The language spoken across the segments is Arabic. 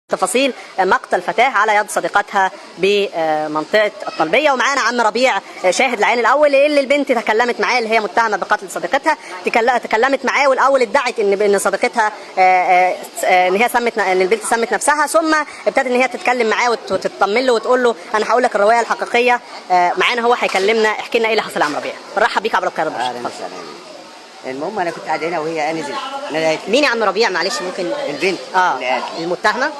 تفاصيل مقتل فتاة على يد صديقتها بمنطقة الطلبية. ومعانا عم ربيع شاهد العين الأول اللي البنت تكلمت معاه، اللي هي متهمة بقتل صديقتها، تكلمت معاه والأول ادعت إن صديقتها إن البنت سمت نفسها، ثم ابتدت إن هي تتكلم معاه وتطمن له وتقول له أنا هقول لك الرواية الحقيقية. معانا هو هيكلمنا، احكي لنا إيه اللي حصل يا عم ربيع. نرحب بيك عبر القاهرة. المهم انا كنت قاعد هنا وهي نزلت. مين يا عم ربيع معلش ممكن؟ البنت المتهمه.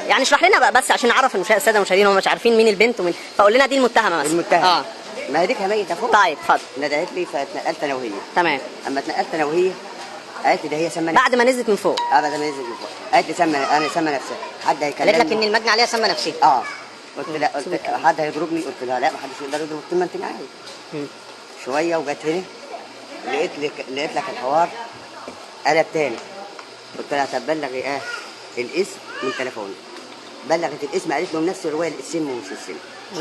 يعني اشرح لنا بقى بس عشان نعرف الساده المشاهدين هم مش عارفين مين البنت ومين، فقول لنا دي المتهمه مثلا. المتهمه ما هديكها ميته فوق. طيب اتفضل. ندهت لي فاتنقلت انا وهي. تمام. اما اتنقلت انا وهي قالت لي ده هي سمى بعد ما نزلت من فوق. بعد ما نزلت من فوق قالت لي انا سمى نفسها. حد هيكلمني؟ قالت لك ان المجني عليها سمى نفسها. قلت لا، قلت حد هيضربني؟ قلت لها لا، ما حدش يقدر يضرب طول ما انت معايا. شويه وجت هنا لقيت لك الحوار قلب تاني. قلت لها طب بلغي الاسم من تليفوني. بلغت الاسم، قالت له نفس الروايه السم ومش السم.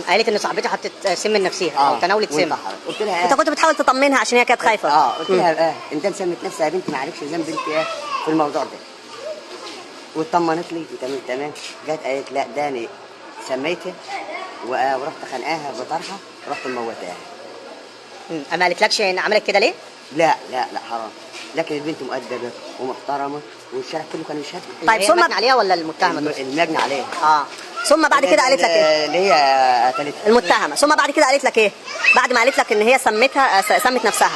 قالت ان صاحبتها حطت سم لنفسها او تناولت سم. قلت لها انت كنت بتحاول تطمنها عشان هي كانت خايفه. قلت لها ان ده سمت نفسها يا بنتي، ما عليكش ذنب انت في الموضوع ده. واطمنت لي تمام. جت قالت لا ده انا سميتها ورحت خانقاها بطرحه، رحت موتاها. ما قالتلكش ان عملت كده ليه؟ لا حرام. لكن البنت مؤدبه ومحترمه والشارع كله كان يشهد. طيب ثم المجني عليها ولا المتهمه؟ المجني عليها. ثم بعد كده قالت لك ايه؟ اللي هي قتلتها المتهمه. ثم بعد كده قالت لك ايه؟ بعد ما قالت لك ان هي سمت نفسها.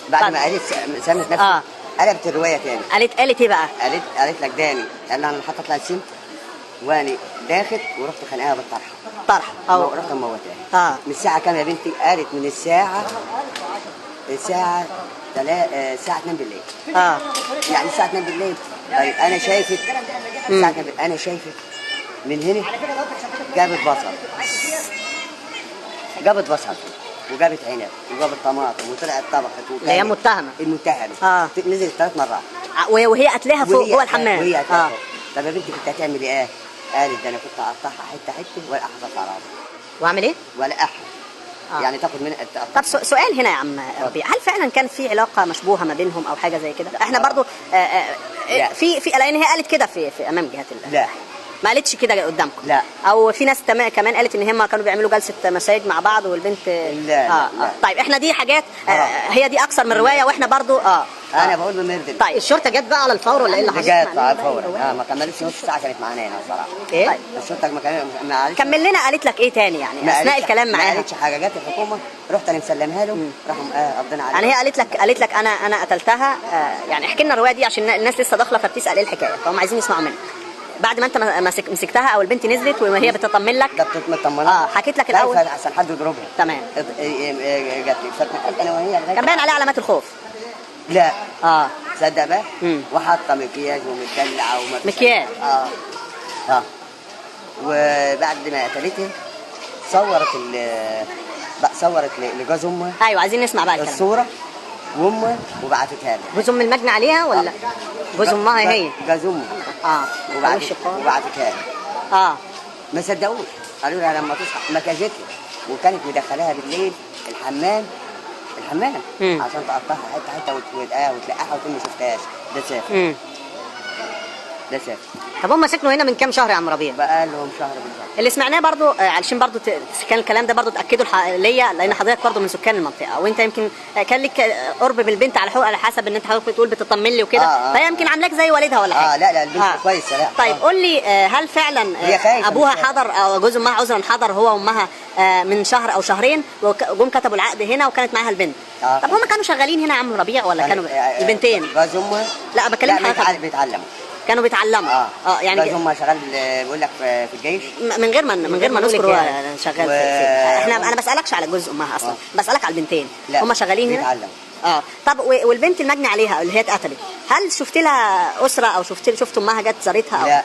بعد ما سمت نفسها قلبت الروايه تاني. قالت ايه بقى؟ قالت لك داني قال لها انا حطيت لها السم وانا داخل ورحت خانقاها بالطرحه. رحت موتاها. من الساعه كام يا بنتي؟ قالت من الساعه 2 بالليل. يعني الساعه 2 بالليل. طيب انا شايفك الساعه 2 بالليل، انا شايفك من هنا جابت بصل وجابت عنب وجابت طماطم وطلعت طبخت. هي المتهمه. نزلت 3 مرات وهي قتلها فوق جوه الحمام. وهي طب يا بنتي كنت هتعملي ايه؟ قالت ده انا كنت اقطعها حته ولا احفظ على راسي. واعمل ايه؟ ولا احفظ. يعني تاخد من طب سؤال هنا يا عم ربيع، هل فعلا كان في علاقه مشبوهه ما بينهم او حاجه زي كده؟ احنا برضو في لان هي قالت كده في امام جهات الله. لا ما قالتش كده قدامكم. لا. او في ناس كمان قالت ان هم كانوا بيعملوا جلسه مساج مع بعض والبنت لا. طيب احنا دي حاجات هي دي اكثر من روايه واحنا برضو انا بقول بمردل. طيب الشرطه جت بقى على الفور ولا ايه اللي حصل؟ جت على الفور. ما كملتش نص ساعه كانت معانا هنا بصراحه. ايه؟ طيب الشرطه ما كمل لنا. قالت لك ايه تاني يعني اثناء الكلام معاها؟ ما قالتش حاجه. جت الحكومه رحت انا مسلمها له، راحوا قبضنا عليها. يعني هي قالت لك انا قتلتها. يعني احكي لنا الروايه دي عشان الناس لسه داخله فبتسال ايه الحكايه، فهم عايزين يسمعوا منك. بعد ما انت مسكتها او البنت نزلت وهي بتطمن لك. ده بتطمنها. حكيت لك الاول عشان حد يضربها. تمام. جت لي فتنقلت انا وهي. كان باين عليها علامات الخوف. لا تصدق بقى. وحاطه مكياج ومدلعه مكياج. وبعد ما قتلتها صورت لجوز امها. ايوه عايزين نسمع بقى الكلام. الصوره وامها وبعتتها لها. جوز ام المجني عليها ولا جوز امها هي؟ جوز امها. وبعتتها لها. ما صدقوش، قالوا لها لما تصحى ما كاجتها، وكانت مدخلاها بالليل الحمام عشان تقطعها حته وتلقاها وتقول ما شفتهاش. ده سافر. طب هم سكنوا هنا من كام شهر يا عم ربيع؟ بقى لهم شهر بالظبط. اللي سمعناه برضو علشان برضو كان الكلام ده برضو تاكدوا ليا، لان حضرتك برضو من سكان المنطقه وانت يمكن كان لك قرب بالبنت على حسب ان انت حضرتك بتقول بتطمن لي وكده. فهي يمكن عاملاك زي والدها ولا حاجه. لا البنت كويسه. لا طيب قول لي هل فعلا ابوها حضر او جوز امها عذرا حضر هو وامها من شهر او شهرين وجم كتبوا العقد هنا وكانت معاها البنت؟ طب هم كانوا شغالين هنا يا عم ربيع ولا كانوا البنتين؟ جوز امها لا بكلم حضرتك. بيتعلموا. كانوا بيتعلموا. يعني هم شغال بيقول لك في الجيش. من غير ما نذكر هو شغال في انا بسالكش على جزء امها اصلا. بسالك على البنتين. هم شغالين هنا بيتعلموا. طب والبنت المجني عليها اللي هي اتقتلت، هل شفت لها اسره او شفت امها جت زارتها؟ لا.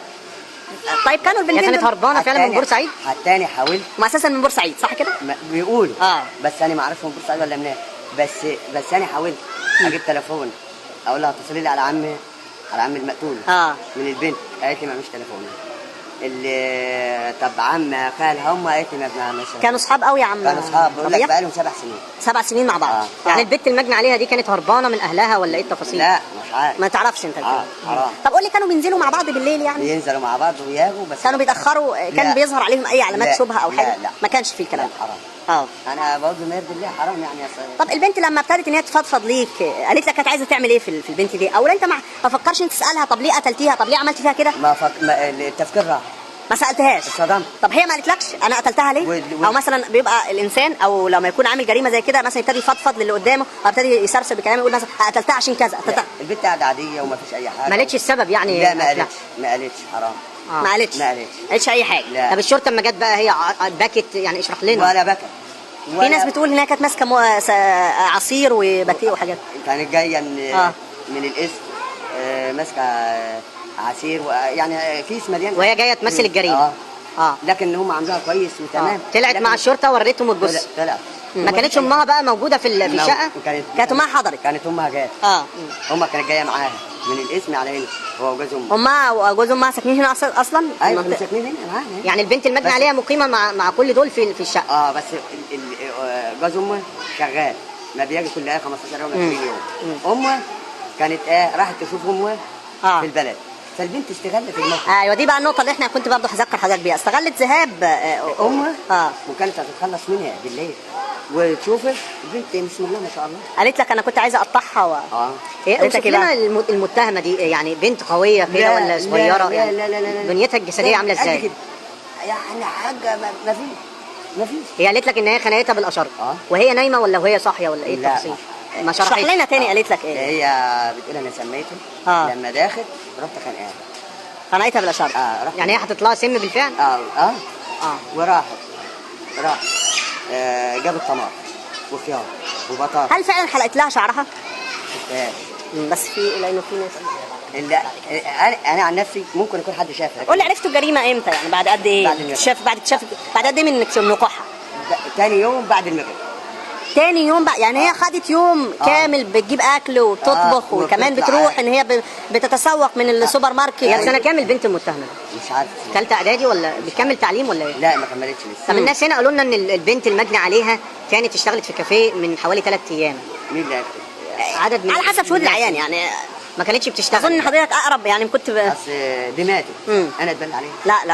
طيب كانوا البنتين كانت هربانه فعلا من بورسعيد؟ الثاني حاولت. ما اساسا من بورسعيد صح كده؟ بيقولوا. بس انا ما اعرفش من بورسعيد ولا منين. بس انا حاولت اجيب تليفون اقول لها اتصلي لي على عم المقتول من البنت. قالت لي ما فيش تليفون. اللي طب عم خال هم قالت لي ما مش. كانوا اصحاب قوي يا عم. كانوا اصحاب بقول لك بقى لهم 7 سنين. 7 سنين مع بعض. يعني البنت المجني عليها دي كانت هربانه من اهلها ولا ايه التفاصيل؟ لا عارف. ما تعرفش انت كده. حرام. طب قول لي، كانوا بينزلوا مع بعض بالليل يعني؟ بينزلوا مع بعض وياجوا بس. كانوا بيتاخروا؟ كان لا. بيظهر عليهم اي علامات لا. شبهه او حاجه؟ لا. ما كانش في الكلام لا، حرام. انا بقول ما يرضي الله، حرام يعني يا صاحبي. طب البنت لما ابتدت ان هي تفضفض ليك، قالت لك كانت عايزه تعمل ايه في البنت دي؟ او انت ما فكرش انت تسالها طب ليه قتلتيها؟ طب ليه عملت فيها كده؟ التفكير راح. ما سالتهاش؟ اتصدمت. طب هي ما قالتلكش انا قتلتها ليه؟ او مثلا بيبقى الانسان او لما يكون عامل جريمه زي كده مثلا يبتدي يفضفض للي قدامه او يبتدي يسرسب بكلام، يقول مثلا قتلتها عشان كذا، قتلتها. البنت قاعده عاديه وما فيش اي حاجه. ما قالتش السبب يعني؟ لا ما قالتش حرام. ما قالتش اي حاجه. لا. طب الشرطه لما جت بقى هي بكت يعني؟ اشرح لنا. ولا بكت. في ناس بتقول ان هي كانت ماسكه عصير وباتيه وحاجات. كانت جايه من القسم، ماسكه عصير يعني كيس مليان، وهي جايه تمثل الجريمه. لكن هم عاملوها كويس وتمام. طلعت مع الشرطه وريتهم الجثه. طلعت. ما كانتش امها بقى موجوده في الشقه؟ كانت امها حضرت؟ كانت امها جات. امها كانت جايه معاها من القسم على هنا، هو وجوز امها. امها وجوز امها ساكنين هنا اصلا؟ ايوه كانوا ساكنين هنا معانا. يعني البنت المجني عليها مقيمه مع كل دول في الشقه؟ بس جوز امها شغال، ما بيجي كل 15 يوم 20 يوم. امها كانت راحت تشوف امها في البلد، فالبنت استغلت الموقف. ايوه دي بقى النقطه اللي احنا كنت برضه هذكر حضرتك بيها، استغلت ذهاب امها وكانت هتتخلص منها بالليل وتشوف البنت بسم الله ما شاء الله. قالت لك انا كنت عايزه اقطعها اوصف لنا المتهمه دي، يعني بنت قويه كده ولا صغيره؟ لا لا لا لا. بنيتها الجسديه عامله ازاي؟ يعني حاجه ما فيش. هي قالت لك ان هي خنقتها بالاشر. وهي نايمه ولا وهي صاحيه ولا ايه التفاصيل؟ ما شرح لنا تاني. قالت لك ايه؟ هي بتقول انا سميته لما داخل رحت خنقتها بالاشر. يعني هي هتطلع سم بالفعل؟ وراحت جابت طماطم وخيار وبطاطا. هل فعلا حلقت لها شعرها؟ بس لانه في ناس لا انا عن نفسي ممكن يكون حد شافها. قول لي عرفتوا الجريمه امتى يعني؟ بعد قد ايه؟ بعد قد ايه من وقوعها؟ تاني يوم بعد المغرب. تاني يوم بقى يعني؟ هي خدت يوم كامل بتجيب اكل وبتطبخ وكمان بتروح ان هي بتتسوق من السوبر ماركت. هي سنه كام البنت المتهمه؟ مش عارف. ثالثه اعدادي ولا بتكمل تعليم ولا ايه؟ لا ما كملتش لسه. طب الناس هنا قالوا لنا ان البنت المجني عليها كانت اشتغلت في كافيه من حوالي 3 ايام. مين اللي عرف؟ عدد من على حسب شهود العيان يعني. ما كانتش بتشتغل. اظن حضرتك اقرب يعني كنت اصل دي ماتت. انا اتبل عليها.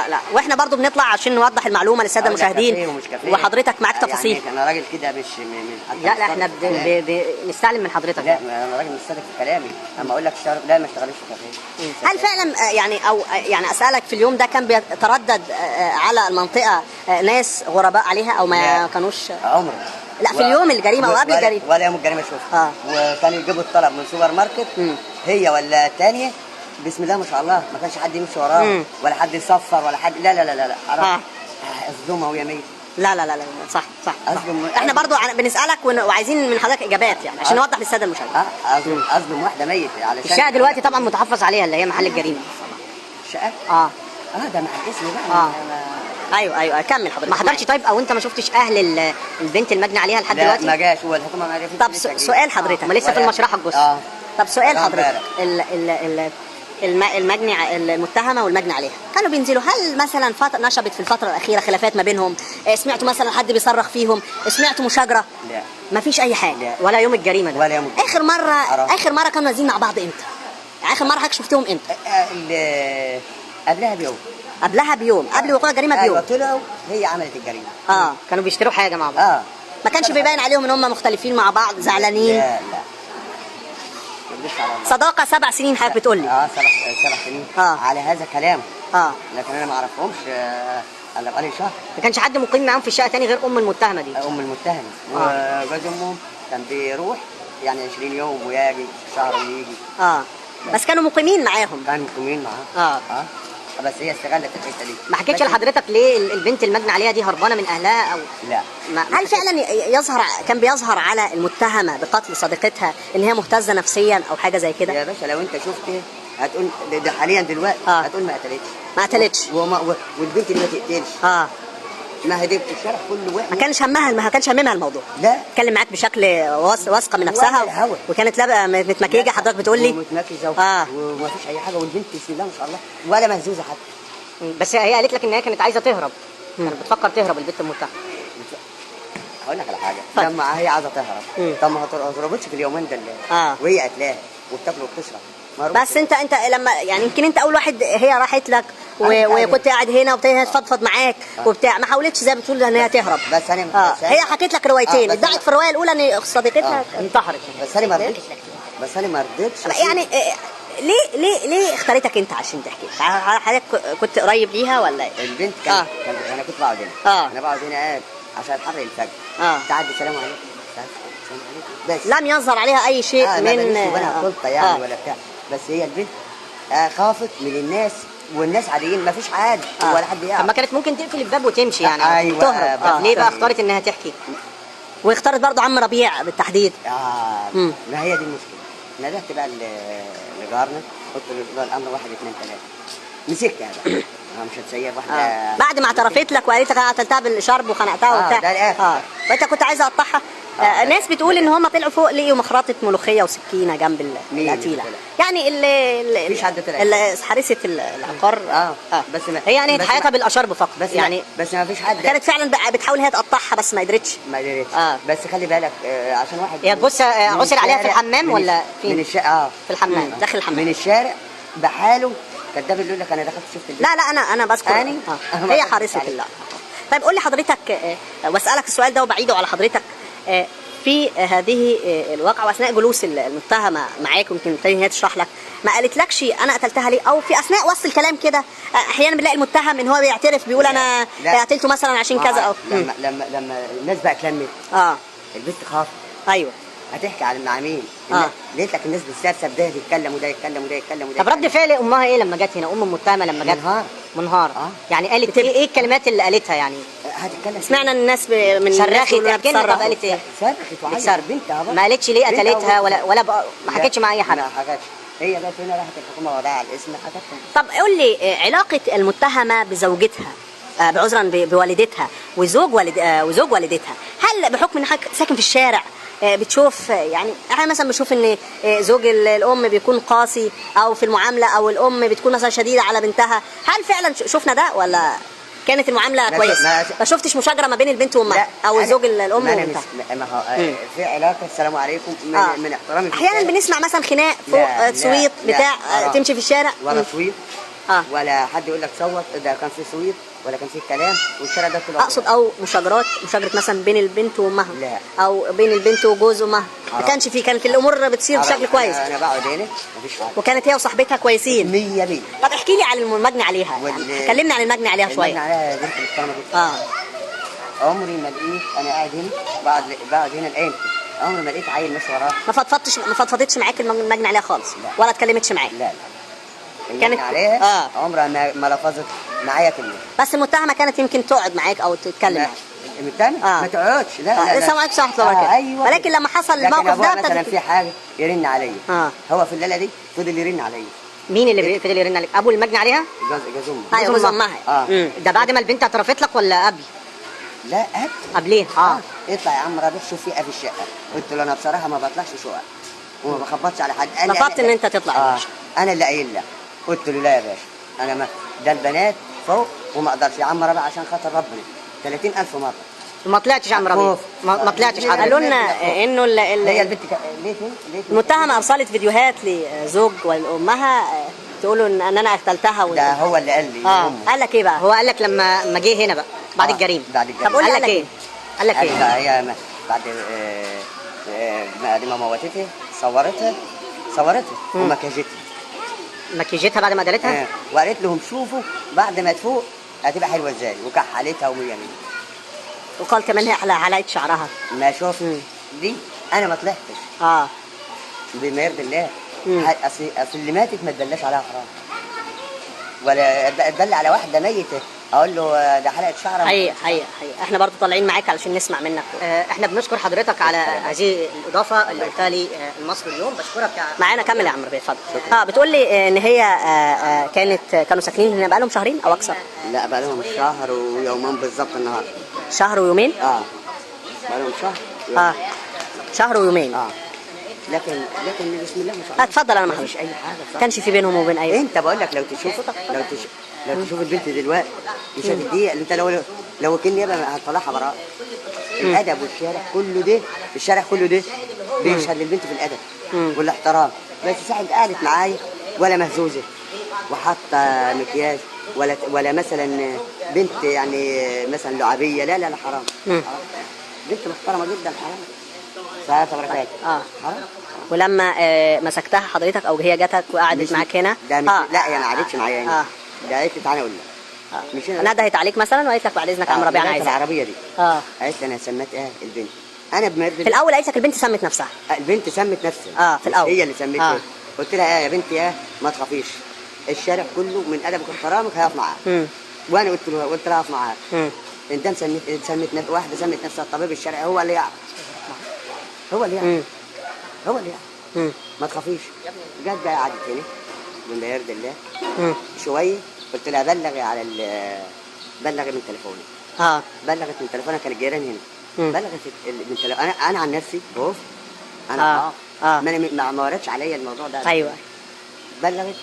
لا واحنا برضو بنطلع عشان نوضح المعلومه للساده المشاهدين، وحضرتك معاك تفاصيل. يعني انا راجل كده مش من لا احنا بنستعلم من حضرتك. لا انا راجل مش صادق في كلامي. اما اقول لك اشتغل لا ما اشتغلش في كافيه. هل فعلا يعني او يعني اسالك في اليوم ده كان بيتردد على المنطقه ناس غرباء عليها او ما كانوش؟ عمره. لا في اليوم الجريمه وقبل الجريمه. ولا يوم الجريمه شوف. وكانوا يجيبوا الطلب من سوبر ماركت. هي ولا الثانيه بسم الله ما شاء الله ما كانش حد يمشي وراه ولا حد يصفر ولا حد. لا حرام. اصدمها وهي ميته. لا صح احنا برضو بنسالك وعايزين من حضرتك اجابات يعني عشان نوضح للساده المشاهدين. اصدم واحده ميته علشان الشقه دلوقتي طبعا متحفظ عليها اللي هي محل الجريمه. الشقه؟ ده مع الاسم بقى. ايوه كمل حضرتك. ما حضرتش طيب او انت ما شفتش اهل البنت المجني عليها لحد دلوقتي؟ لا ما جاش، هو الحكومه ما عرفتش. طب سؤال حضرتك. ما لسه في المشرحه الجثه. طب سؤال حضرتك، المجني المتهمه والمجني عليها كانوا بينزلوا، هل مثلا نشبت في الفتره الاخيره خلافات ما بينهم؟ سمعتوا مثلا حد بيصرخ فيهم؟ سمعتوا مشاجره؟ لا مفيش اي حاجه. لا. ولا يوم الجريمه ده؟ ولا يوم الجريمة. اخر مره كانوا نازلين مع بعض امتى؟ يعني اخر مره حضرتك شفتهم امتى؟ قبلها بيوم قبل وقوع الجريمه بيوم. ايوه طلعوا هي عملت الجريمه. كانوا بيشتروا حاجه مع بعض. ما كانش بيبين عليهم ان هم مختلفين مع بعض زعلانين؟ لا صداقه 7 سنين حضرتك بتقول لي؟ 7 سنين. على هذا كلام. لكن انا ما اعرفهمش الا بقالي شهر. ما كانش حد مقيم معاهم في الشقه تاني غير ام المتهمه دي؟ ام المتهمه. وجوز امهم كان بيروح يعني 20 يوم ويجي شهر ويجي. بس كانوا مقيمين معاهم؟ كانوا مقيمين معاهم. بس هي استغلت الحته دي. ما حكيتش لحضرتك ليه البنت المجني عليها دي هربانه من اهلها او لا؟ هل فعلا كان بيظهر على المتهمه بقتل صديقتها ان هي مهتزه نفسيا او حاجه زي كده؟ يا باشا لو انت شفت هتقول ده حاليا دلوقتي هتقول ما قتلتش. والبنت اللي ما تقتلش ما هي دي بتشرح كل واحد. ما كانش هممها الموضوع. لا اتكلم معاك بشكل واثقه من نفسها وكانت لابقه متمكيجه حضرتك بتقول لي؟ متمكيجه وما فيش اي حاجه، والبنت بسم الله ما شاء الله ولا مهزوزه حتى. بس هي قالت لك ان هي كانت عايزه تهرب. كانت بتفكر تهرب البنت المتهمه. هقول لك على حاجه. لما هي عايزه تهرب طب ما هتهربتش في اليومين دول وهي قتلاها. وبتاكل وبتشرب. بس انت لما يعني يمكن انت اول واحد هي راحت لك وكنت قاعد هنا وابتدت تفضفض معاك وبتاع، ما حاولتش زي ما بتقول ان هي تهرب. بس انا هي حكيت لك روايتين، ادعت في الروايه الاولى ان صديقتها انتحرت. بس انا ما رضيتش يعني ليه اختارتك انت عشان تحكي؟ حضرتك كنت قريب ليها ولا ايه؟ البنت كانت انا كنت بقعد هنا. انا بقعد هنا قاعد عشان اتحرك الفجر. تعدي سلام عليكم السلام عليكم بس. لم يظهر عليها اي شيء من وانا خلطه يعني ولا بتاع. بس هي البنت خافت من الناس، والناس عاديين ما فيش حد ولا حد يعرف. طب ما كانت ممكن تقفل الباب وتمشي يعني. ايوه تهرب. ليه بقى اختارت انها تحكي؟ واختارت برضه عم ربيع بالتحديد. ما هي دي المشكله. ندهت بقى لجارنا، قلت له الامر 1 2 3 مسكها بقى. مش هتسيب واحده. بعد ما اعترفت لك وقالت لك انا قتلتها بالشرب وخنقتها وبتاع. ده الاخر. فانت كنت عايزه اقطعها. ناس بتقول ان هم طلعوا فوق لقيوا مخرطه ملوخيه وسكينه جنب القتيله. يعني اللي مفيش حد طلع. حارسه العقار. بس هي يعني نهاية حياتها بالاشرب فقط. بس يعني بس ما فيش حد كانت فعلا بتحاول هي تقطعها بس ما قدرتش. بس خلي بالك عشان واحد. هي تبص عثر عليها في الحمام ولا فين؟ من الشارع. في الحمام. داخل الحمام. من الشارع بحاله. كداب اللي يقول لك انا دخلت شفت البيت. لا انا بذكر هي حارسه الله. طيب قول لي حضرتك، واسالك السؤال ده وبعيده على حضرتك، في هذه الواقعه واثناء جلوس المتهمه معاك، ويمكن هي تشرح لك، ما قالتلكش انا قتلتها ليه؟ او في اثناء وصل الكلام كده احيانا بنلاقي المتهم ان هو بيعترف بيقول انا قتلته مثلا عشان كذا او لما الناس بقى اتلمت البنت خافت. ايوه هتحكي مع مين؟ لقيت لك الناس بتسرسب، ده يتكلم وده يتكلم وده يتكلم وده. طب رد فعل امها ايه لما جت هنا؟ ام المتهمه لما جت منهار. يعني قالت ايه الكلمات اللي قالتها يعني؟ هتتكلم. سمعنا الناس من صرخت. طب قالت ايه؟ صرخت وعيطت بنتها. ما قالتش ليه قتلتها ولا ما حكتش مع اي حد؟ ما حكتش. هي جت هنا راحت الحكومه وضعها على الاسم حكتها. طب قول لي علاقه المتهمه بزوجتها، بعذرا بوالدتها وزوج والدتها، هل بحكم ان حضرتك ساكن في الشارع بتشوف، يعني احنا مثلا بنشوف ان زوج الام بيكون قاسي او في المعامله، او الام بتكون مثلا شديده على بنتها، هل فعلا شفنا ده ولا كانت المعامله كويسه؟ ما شفتش مشاجره ما بين البنت وامها او زوج الام وبنتها؟ ما هو في علاقه السلام عليكم من احترام. احيانا بنسمع مثلا خناق فوق سويت بتاع تمشي في الشارع ولا سويت ولا حد يقول لك صوت، ده كان في سويت ولا كان في كلام، والشارع ده كله اقصد او مشاجره مثلا بين البنت وامها، لا، او بين البنت وجوز امها، ما كانش في، كانت الامور بتصير بشكل كويس. انا بقعد هنا مفيش حاجه، وكانت هي وصاحبتها كويسين 100%. طب احكي لي عن المجني عليها، يعني كلمني عن المجني عليها شويه. المجني عليها بنت محترمه جدا. عمري ما لقيت، انا قاعد هنا بقعد هنا الان، عمري ما لقيت عيل ماشي وراها. ما فضفضتش معاك المجني عليها خالص؟ لا. ولا اتكلمتش معاك؟ لا كانت عليها عمرها ما لفظت معايا كلمه. بس المتهمه كانت يمكن تقعد معاك او تتكلم معاك. المتهمه ما تقعدش. لا لسه معاك صح كده. أيوة. ولكن لما حصل الموقف ده مثلا في حاجه يرن عليا. هو في الليله دي فضل يرن عليا. مين اللي فضل يرن عليك؟ ابو المجني عليها؟ جوز امها. ايوه جوز امها. ده بعد ما البنت اعترفت لك ولا قبل؟ لا قبل. قبليه. اطلع يا عم ربيع شوف في ايه في الشقه. قلت له انا بصراحه ما بطلعش شقق وما بخبطش على حد. رفضت ان انت تطلع. انا اللي قايل لك. قلت له لا يا باشا، انا ما ده البنات فوق وما اقدرش يا عم ربيع عشان خاطر ربنا 30,000 مره. ما طلعتش يا عم ربيع، ما طلعتش حد. قالوا لنا انه هي البنت ليه المتهمه ارسلت فيديوهات لزوج وامها تقولوا ان انا قتلتها ده هو اللي قال لي. قال لك ايه بقى؟ هو قال لك لما جه هنا بقى بعد الجريمه. طب قول لي قال لك ايه؟ قال لك ايه؟ هي بعد ما موتتها صورتها مكيجتها بعد ما قتلتها. وقالت لهم شوفوا بعد ما تفوق هتبقى حلوه ازاي، وكحلتها ومية. وقال كمان هي حلقت شعرها. ما شوف دي انا ما طلعتش بما يرضي الله. اصل اللي ماتت ما تدلاش عليها حرام، ولا اتدل على واحده ميته اقول له ده حلقه شعرها. حقيقي احنا برضو طالعين معاك علشان نسمع منك. احنا بنشكر حضرتك على هذه الاضافه اللي قلتها لي المصري اليوم. بشكرك معانا. كمل يا عم ربيع اتفضل. بتقول لي ان هي كانوا ساكنين هنا بقالهم شهرين او اكثر؟ لا بقالهم شهر ويومين بالظبط النهارده. شهر ويومين؟ بقالهم شهر ويومين. لكن بسم الله ما شاء الله. اتفضل. انا ما مفيش اي حاجه. كانش في بينهم وبين اي. انت بقول لك لو تشوف البنت دلوقتي وشافت دي، انت لو كني هتطلعها براءه. الادب والشارع كله ده، الشارع كله ده بيشهد للبنت في الادب والاحترام. بس ساعة قعدت معايا ولا مهزوزه وحاطه مكياج ولا مثلا بنت يعني مثلا لعبيه، لا لا لا حرام. حرام. بنت محترمه جدا، حرام. ساعات بركات حرام. ولما مسكتها حضرتك او هي جاتك وقعدت معاك هنا ده مش لا يعني ما قعدتش معايا هنا. ده قالت لي تعالى اقول لك مش هنا. ندهت عليك مثلا وقالت لك بعد اذنك يا عم ربيع انا عايزك العربيه دي. قالت لي انا سميت البنت. انا في الاول قالت لك البنت سمت نفسها. البنت سمت نفسها. في الاول هي اللي سمتها. قلت لها يا بنتي ما تخافيش، الشارع كله من ادبك واحترامك هيقف معاها. وانا قلت لها اقف معاها. انت سمت واحده سمت نفسها، الطبيب الشرعي هو اللي يعرف. هو اللي يعرف. هو اللي يعرف. ما تخافيش. جت بقى قعدت هنا بما يرضي الله شويه. قلت لها بلغي من تليفوني. بلغت من تليفونها، كان الجيران هنا. بلغت من تليفوني. انا عن نفسي خوف. انا ما وردش عليا الموضوع ده. ايوه. بلغت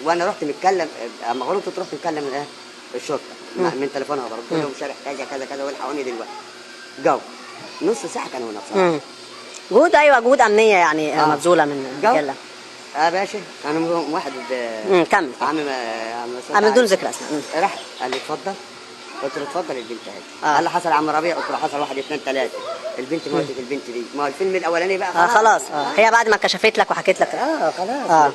وانا رحت متكلم اما غلطت، رحت متكلم الشرطه من تليفونها برضه. قلت لهم شارع كذا كذا كذا والحقوني دلوقتي. جو نص ساعه كانوا هنا بصراحه. جهود، ايوه جهود امنيه يعني مبذوله من الرجاله. باشا كانوا واحد كمل عم بدون ذكر اسماء. راح قال لي اتفضل. قلت له اتفضل البنت اهي. قال لي حصل عم ربيع. قلت له حصل 1 2 3. البنت موتت البنت دي. ما هو الفيلم الاولاني بقى خلاص. هي بعد ما كشفت لك وحكيت لك خلاص.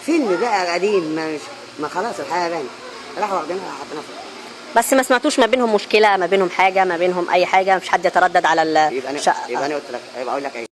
فيلم بقى قديم ما خلاص الحياه باينه. راحوا واخدينها حاطينها بس ما سمعتوش ما بينهم مشكله، ما بينهم حاجه، ما بينهم اي حاجه، مفيش حد يتردد على الشقه. يبقى انا قلت لك، يبقى اقول لك ايه